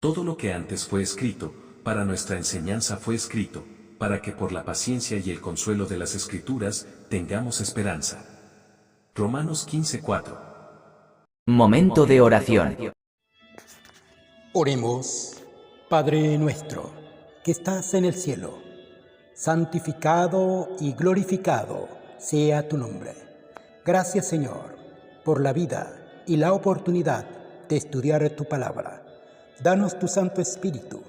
Todo lo que antes fue escrito, para nuestra enseñanza fue escrito, para que por la paciencia y el consuelo de las Escrituras, tengamos esperanza. Romanos 15:4. Momento de oración. Oremos. Padre nuestro, que estás en el cielo, santificado y glorificado sea tu nombre. Gracias, Señor, por la vida y la oportunidad de estudiar tu palabra. Danos tu Santo Espíritu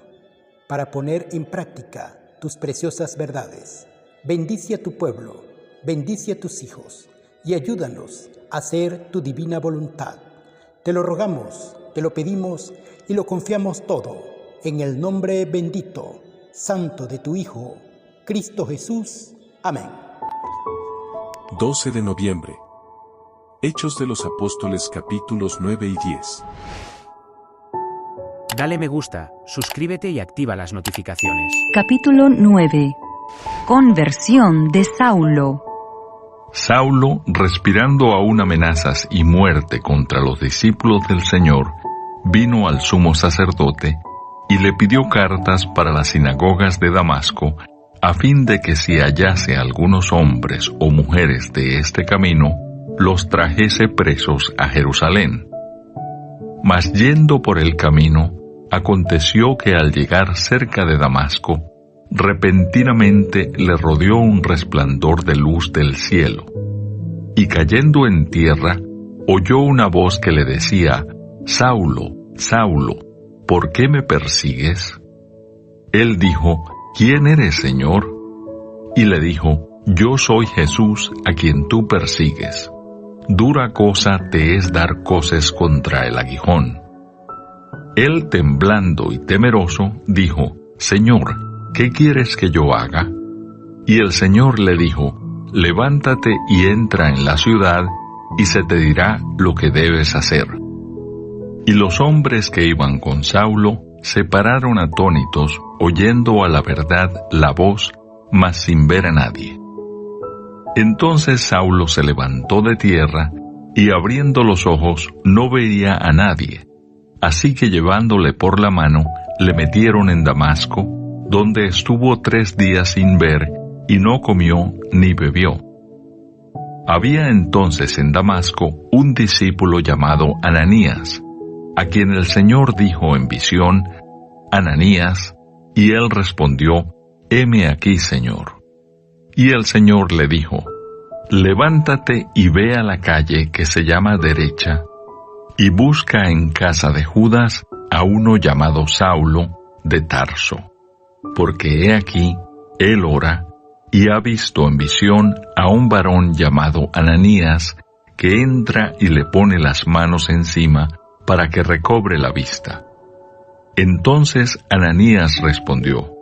para poner en práctica tus preciosas verdades. Bendice a tu pueblo, bendice a tus hijos y ayúdanos a hacer tu divina voluntad. Te lo rogamos, te lo pedimos y lo confiamos todo en el nombre bendito, santo de tu Hijo, Cristo Jesús. Amén. 12 de noviembre. Hechos de los Apóstoles capítulos 9 y 10. Dale me gusta, suscríbete y activa las notificaciones. Capítulo 9. Conversión de Saulo. Saulo, respirando aún amenazas y muerte contra los discípulos del Señor, vino al sumo sacerdote y le pidió cartas para las sinagogas de Damasco, a fin de que si hallase algunos hombres o mujeres de este camino, los trajese presos a Jerusalén. Mas yendo por el camino, aconteció que al llegar cerca de Damasco, repentinamente le rodeó un resplandor de luz del cielo, y cayendo en tierra, oyó una voz que le decía: Saulo, Saulo, ¿por qué me persigues? Él dijo: ¿Quién eres, Señor? Y le dijo: Yo soy Jesús, a quien tú persigues. Dura cosa te es dar coces contra el aguijón. Él, temblando y temeroso, dijo: Señor, ¿qué quieres que yo haga? Y el Señor le dijo: Levántate y entra en la ciudad, y se te dirá lo que debes hacer. Y los hombres que iban con Saulo se pararon atónitos, oyendo a la verdad la voz, mas sin ver a nadie. Entonces Saulo se levantó de tierra, y abriendo los ojos no veía a nadie. Así que llevándole por la mano, le metieron en Damasco, donde estuvo 3 días sin ver, y no comió ni bebió. Había entonces en Damasco un discípulo llamado Ananías, a quien el Señor dijo en visión: Ananías, y él respondió: Heme aquí, Señor. Y el Señor le dijo: Levántate y ve a la calle que se llama Derecha, y busca en casa de Judas a uno llamado Saulo de Tarso, porque he aquí, él ora, y ha visto en visión a un varón llamado Ananías, que entra y le pone las manos encima para que recobre la vista. Entonces Ananías respondió: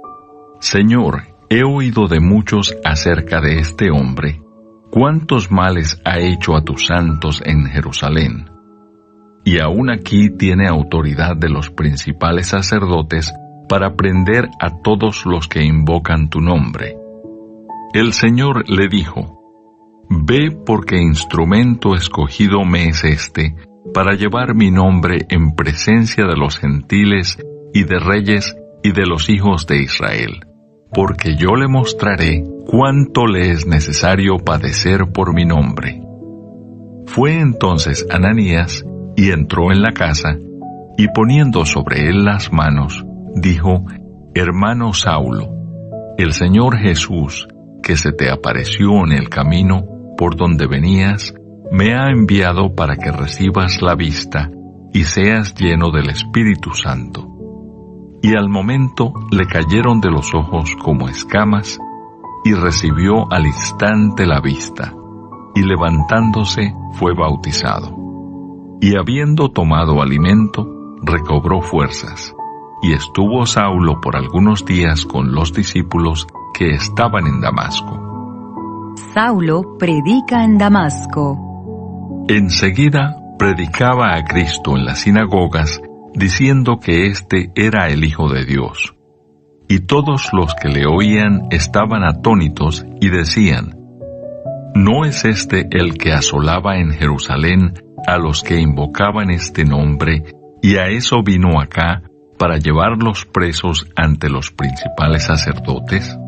Señor, he oído de muchos acerca de este hombre, cuántos males ha hecho a tus santos en Jerusalén. Y aún aquí tiene autoridad de los principales sacerdotes para prender a todos los que invocan tu nombre. El Señor le dijo: Ve, porque instrumento escogido me es este, para llevar mi nombre en presencia de los gentiles y de reyes y de los hijos de Israel, porque yo le mostraré cuánto le es necesario padecer por mi nombre. Fue entonces Ananías y entró en la casa, y poniendo sobre él las manos, dijo: Hermano Saulo, el Señor Jesús, que se te apareció en el camino por donde venías, me ha enviado para que recibas la vista y seas lleno del Espíritu Santo. Y al momento le cayeron de los ojos como escamas, y recibió al instante la vista, y levantándose fue bautizado. Y habiendo tomado alimento, recobró fuerzas, y estuvo Saulo por algunos días con los discípulos que estaban en Damasco. Saulo predica en Damasco. Enseguida predicaba a Cristo en las sinagogas, diciendo que éste era el Hijo de Dios. Y todos los que le oían estaban atónitos y decían: ¿No es este el que asolaba en Jerusalén a los que invocaban este nombre, y a eso vino acá para llevarlos presos ante los principales sacerdotes?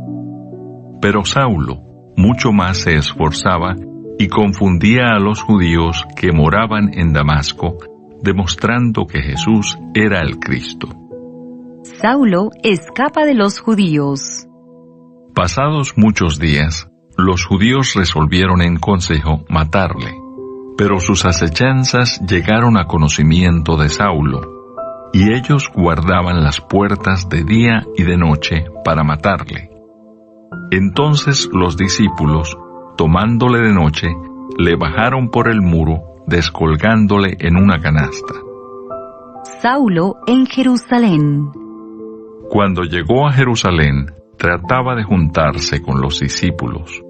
Pero Saulo mucho más se esforzaba y confundía a los judíos que moraban en Damasco, demostrando que Jesús era el Cristo. Saulo escapa de los judíos. Pasados muchos días, los judíos resolvieron en consejo matarle, pero sus acechanzas llegaron a conocimiento de Saulo, y ellos guardaban las puertas de día y de noche para matarle. Entonces los discípulos, tomándole de noche, le bajaron por el muro, descolgándole en una canasta. Saulo en Jerusalén. Cuando llegó a Jerusalén, trataba de juntarse con los discípulos,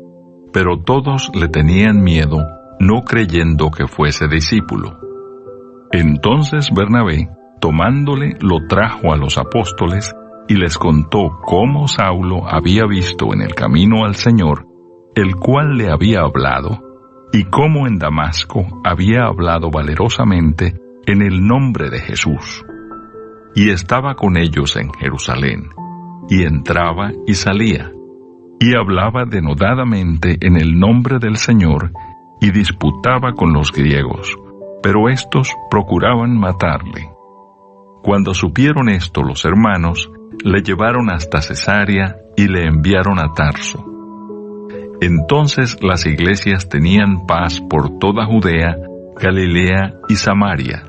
pero todos le tenían miedo, no creyendo que fuese discípulo. Entonces Bernabé, tomándole, lo trajo a los apóstoles y les contó cómo Saulo había visto en el camino al Señor, el cual le había hablado, y cómo en Damasco había hablado valerosamente en el nombre de Jesús. Y estaba con ellos en Jerusalén, y entraba y salía, y hablaba denodadamente en el nombre del Señor, y disputaba con los griegos, pero éstos procuraban matarle. Cuando supieron esto los hermanos, le llevaron hasta Cesarea y le enviaron a Tarso. Entonces las iglesias tenían paz por toda Judea, Galilea y Samaria,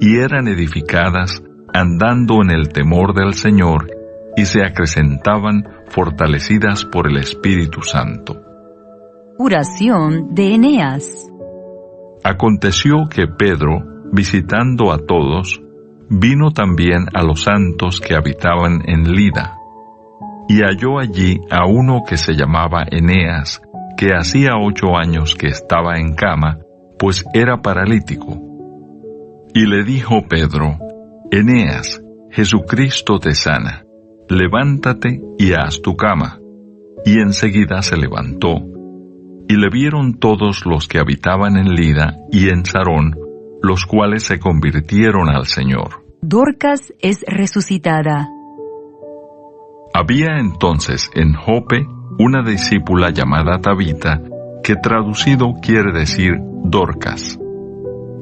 y eran edificadas andando en el temor del Señor, y se acrecentaban fortalecidas por el Espíritu Santo. Oración de Eneas. Aconteció que Pedro, visitando a todos, vino también a los santos que habitaban en Lida, y halló allí a uno que se llamaba Eneas, que hacía 8 años que estaba en cama, pues era paralítico. Y le dijo Pedro: Eneas, Jesucristo te sana, levántate y haz tu cama. Y enseguida se levantó. Y le vieron todos los que habitaban en Lida y en Sarón, los cuales se convirtieron al Señor. Dorcas es resucitada. Había entonces en Jope una discípula llamada Tabita, que traducido quiere decir Dorcas.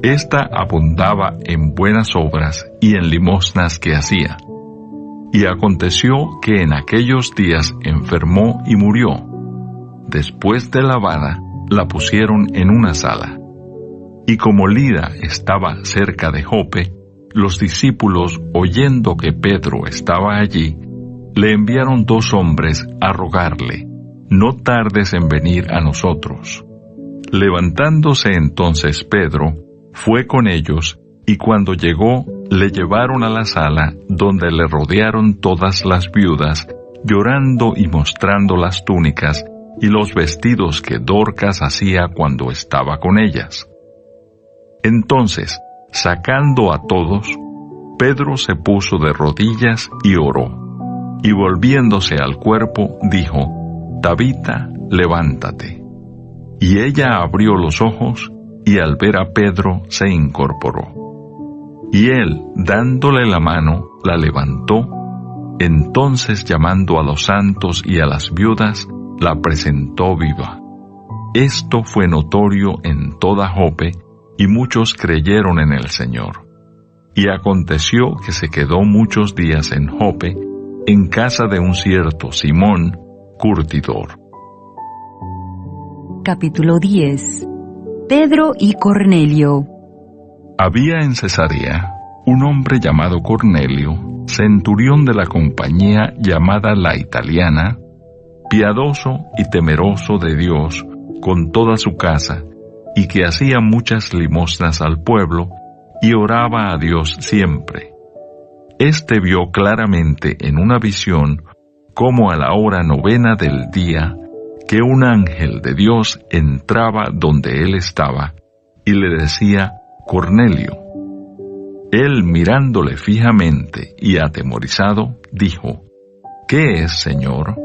Esta abundaba en buenas obras y en limosnas que hacía. Y aconteció que en aquellos días enfermó y murió. Después de lavada, la pusieron en una sala. Y como Lida estaba cerca de Jope, los discípulos, oyendo que Pedro estaba allí, le enviaron 2 hombres a rogarle: no tardes en venir a nosotros. Levantándose entonces Pedro, fue con ellos, y cuando llegó, le llevaron a la sala, donde le rodearon todas las viudas, llorando y mostrando las túnicas y los vestidos que Dorcas hacía cuando estaba con ellas. Entonces, sacando a todos, Pedro se puso de rodillas y oró, y volviéndose al cuerpo, dijo: Tabita, levántate. Y ella abrió los ojos, y al ver a Pedro se incorporó. Y él, dándole la mano, la levantó. Entonces, llamando a los santos y a las viudas, la presentó viva. Esto fue notorio en toda Jope, y muchos creyeron en el Señor. Y aconteció que se quedó muchos días en Jope, en casa de un cierto Simón, curtidor. Capítulo 10. Pedro y Cornelio. Había en Cesarea un hombre llamado Cornelio, centurión de la compañía llamada la Italiana, piadoso y temeroso de Dios con toda su casa, y que hacía muchas limosnas al pueblo, y oraba a Dios siempre. Este vio claramente en una visión, como a la hora 9 del día, que un ángel de Dios entraba donde él estaba, y le decía: Cornelio. Él, mirándole fijamente y atemorizado, dijo: ¿Qué es, Señor?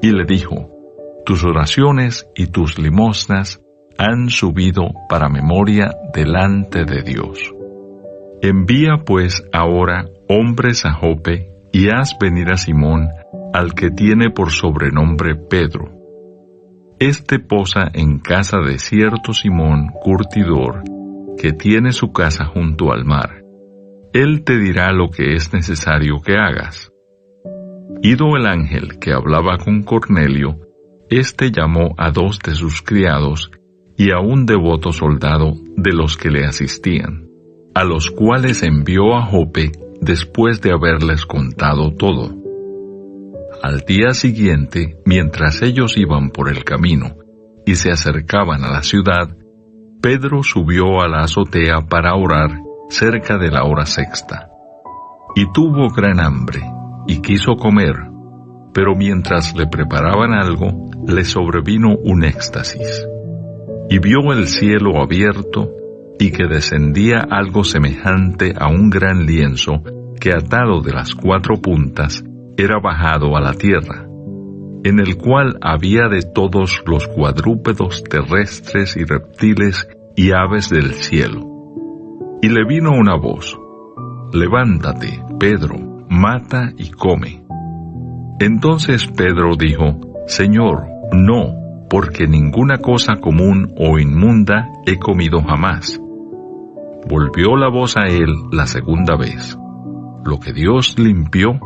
Y le dijo: Tus oraciones y tus limosnas han subido para memoria delante de Dios. Envía pues ahora hombres a Jope, y haz venir a Simón, al que tiene por sobrenombre Pedro. Este posa en casa de cierto Simón, curtidor, que tiene su casa junto al mar. Él te dirá lo que es necesario que hagas. Ido el ángel que hablaba con Cornelio, éste llamó a 2 de sus criados y a un devoto soldado de los que le asistían, a los cuales envió a Jope después de haberles contado todo. Al día siguiente, mientras ellos iban por el camino y se acercaban a la ciudad, Pedro subió a la azotea para orar cerca de la hora sexta. Y tuvo gran hambre, y quiso comer, pero mientras le preparaban algo, le sobrevino un éxtasis. Y vio el cielo abierto, y que descendía algo semejante a un gran lienzo, que atado de las 4 puntas, era bajado a la tierra, en el cual había de todos los cuadrúpedos terrestres y reptiles y aves del cielo. Y le vino una voz: «Levántate, Pedro, mata y come». Entonces Pedro dijo: «Señor, no, porque ninguna cosa común o inmunda he comido jamás». Volvió la voz a él la segunda vez: «Lo que Dios limpió,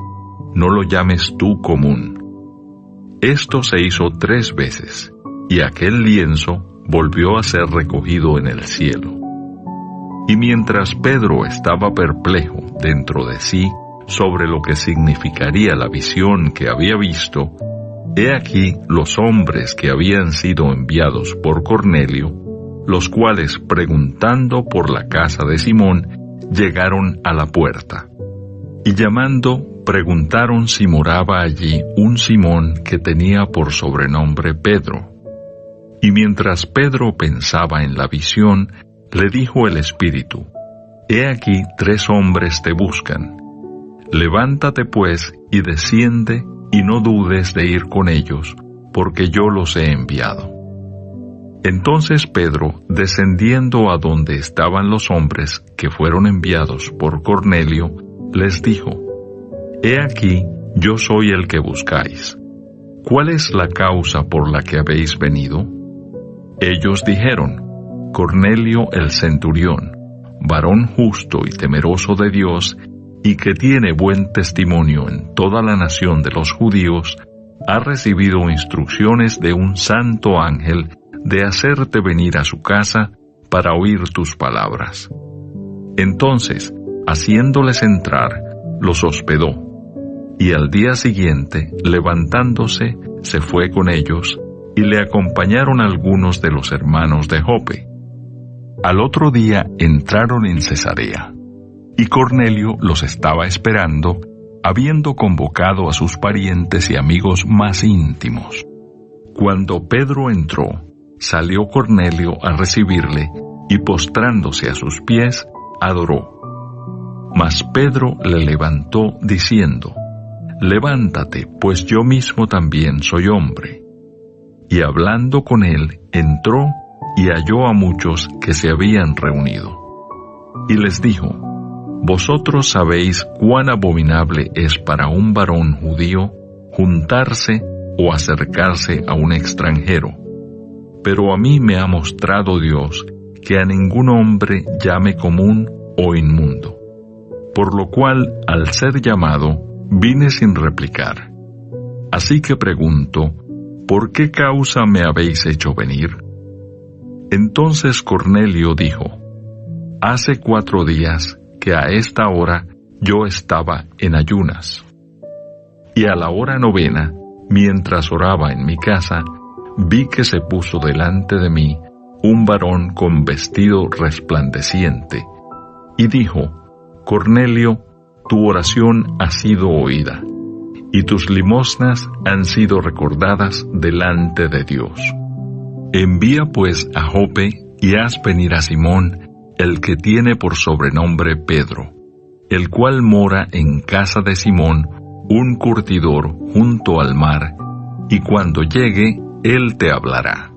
no lo llames tú común». Esto se hizo 3 veces, y aquel lienzo volvió a ser recogido en el cielo. Y mientras Pedro estaba perplejo dentro de sí sobre lo que significaría la visión que había visto, he aquí los hombres que habían sido enviados por Cornelio, los cuales, preguntando por la casa de Simón, llegaron a la puerta. Y llamando, preguntaron si moraba allí un Simón que tenía por sobrenombre Pedro. Y mientras Pedro pensaba en la visión, le dijo el Espíritu: «He aquí 3 hombres te buscan. Levántate pues y desciende, y no dudes de ir con ellos, porque yo los he enviado». Entonces Pedro, descendiendo a donde estaban los hombres que fueron enviados por Cornelio, les dijo: «He aquí, yo soy el que buscáis. ¿Cuál es la causa por la que habéis venido?» Ellos dijeron: «Cornelio el centurión, varón justo y temeroso de Dios, y que tiene buen testimonio en toda la nación de los judíos, ha recibido instrucciones de un santo ángel de hacerte venir a su casa para oír tus palabras». Entonces, haciéndoles entrar, los hospedó, y al día siguiente, levantándose, se fue con ellos, y le acompañaron algunos de los hermanos de Jope. Al otro día entraron en Cesarea, y Cornelio los estaba esperando, habiendo convocado a sus parientes y amigos más íntimos. Cuando Pedro entró, salió Cornelio a recibirle, y postrándose a sus pies, adoró. Mas Pedro le levantó diciendo: «Levántate, pues yo mismo también soy hombre». Y hablando con él, entró y halló a muchos que se habían reunido. Y les dijo: «Vosotros sabéis cuán abominable es para un varón judío juntarse o acercarse a un extranjero. Pero a mí me ha mostrado Dios que a ningún hombre llame común o inmundo. Por lo cual, al ser llamado, vine sin replicar. Así que pregunto: ¿por qué causa me habéis hecho venir?» Entonces Cornelio dijo: «Hace 4 días que a esta hora yo estaba en ayunas. Y a la hora 9, mientras oraba en mi casa, vi que se puso delante de mí un varón con vestido resplandeciente, y dijo: Cornelio, tu oración ha sido oída, y tus limosnas han sido recordadas delante de Dios. Envía pues a Jope y haz venir a Simón, el que tiene por sobrenombre Pedro, el cual mora en casa de Simón, un curtidor junto al mar, y cuando llegue, él te hablará.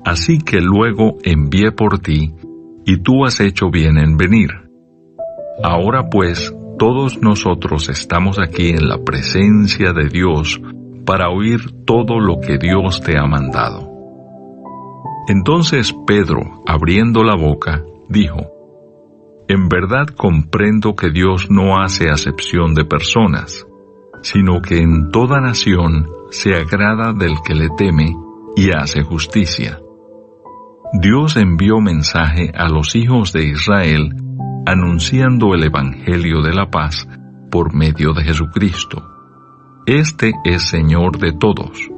Así que luego envié por ti, y tú has hecho bien en venir. Ahora pues, todos nosotros estamos aquí en la presencia de Dios para oír todo lo que Dios te ha mandado. Entonces Pedro, abriendo la boca, dijo: En verdad comprendo que Dios no hace acepción de personas, sino que en toda nación se agrada del que le teme y hace justicia. Dios envió mensaje a los hijos de Israel, anunciando el Evangelio de la paz por medio de Jesucristo. Este es Señor de todos.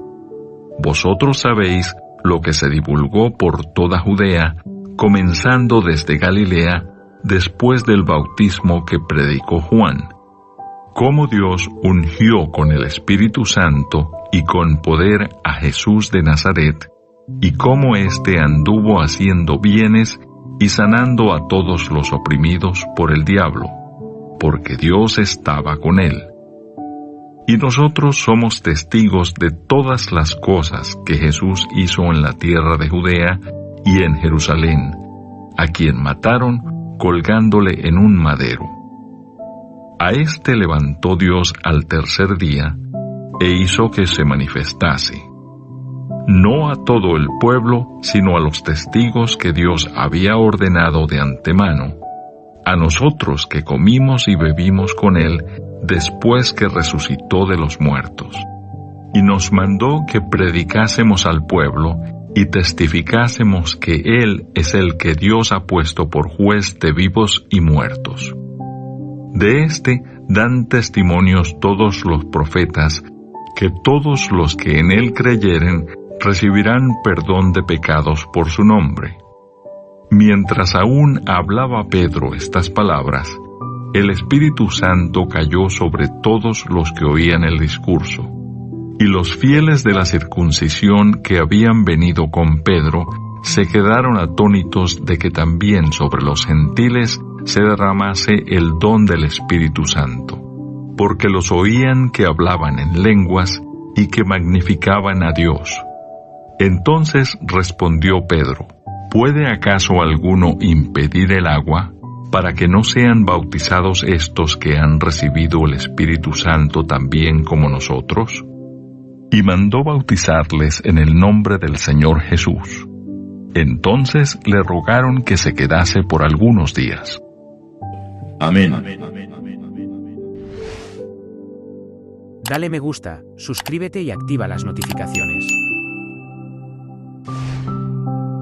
Vosotros sabéis lo que se divulgó por toda Judea, comenzando desde Galilea, después del bautismo que predicó Juan, cómo Dios ungió con el Espíritu Santo y con poder a Jesús de Nazaret, y cómo éste anduvo haciendo bienes y sanando a todos los oprimidos por el diablo, porque Dios estaba con él. Y nosotros somos testigos de todas las cosas que Jesús hizo en la tierra de Judea y en Jerusalén, a quien mataron colgándole en un madero. A éste levantó Dios al tercer día e hizo que se manifestase, no a todo el pueblo, sino a los testigos que Dios había ordenado de antemano, a nosotros que comimos y bebimos con él después que resucitó de los muertos. Y nos mandó que predicásemos al pueblo y testificásemos que él es el que Dios ha puesto por juez de vivos y muertos. De éste dan testimonios todos los profetas, que todos los que en él creyeren recibirán perdón de pecados por su nombre. Mientras aún hablaba Pedro estas palabras, el Espíritu Santo cayó sobre todos los que oían el discurso, y los fieles de la circuncisión que habían venido con Pedro se quedaron atónitos de que también sobre los gentiles se derramase el don del Espíritu Santo, porque los oían que hablaban en lenguas y que magnificaban a Dios. Entonces respondió Pedro: ¿Puede acaso alguno impedir el agua para que no sean bautizados estos que han recibido el Espíritu Santo también como nosotros? Y mandó bautizarles en el nombre del Señor Jesús. Entonces le rogaron que se quedase por algunos días. Amén. Dale me gusta, suscríbete y activa las notificaciones.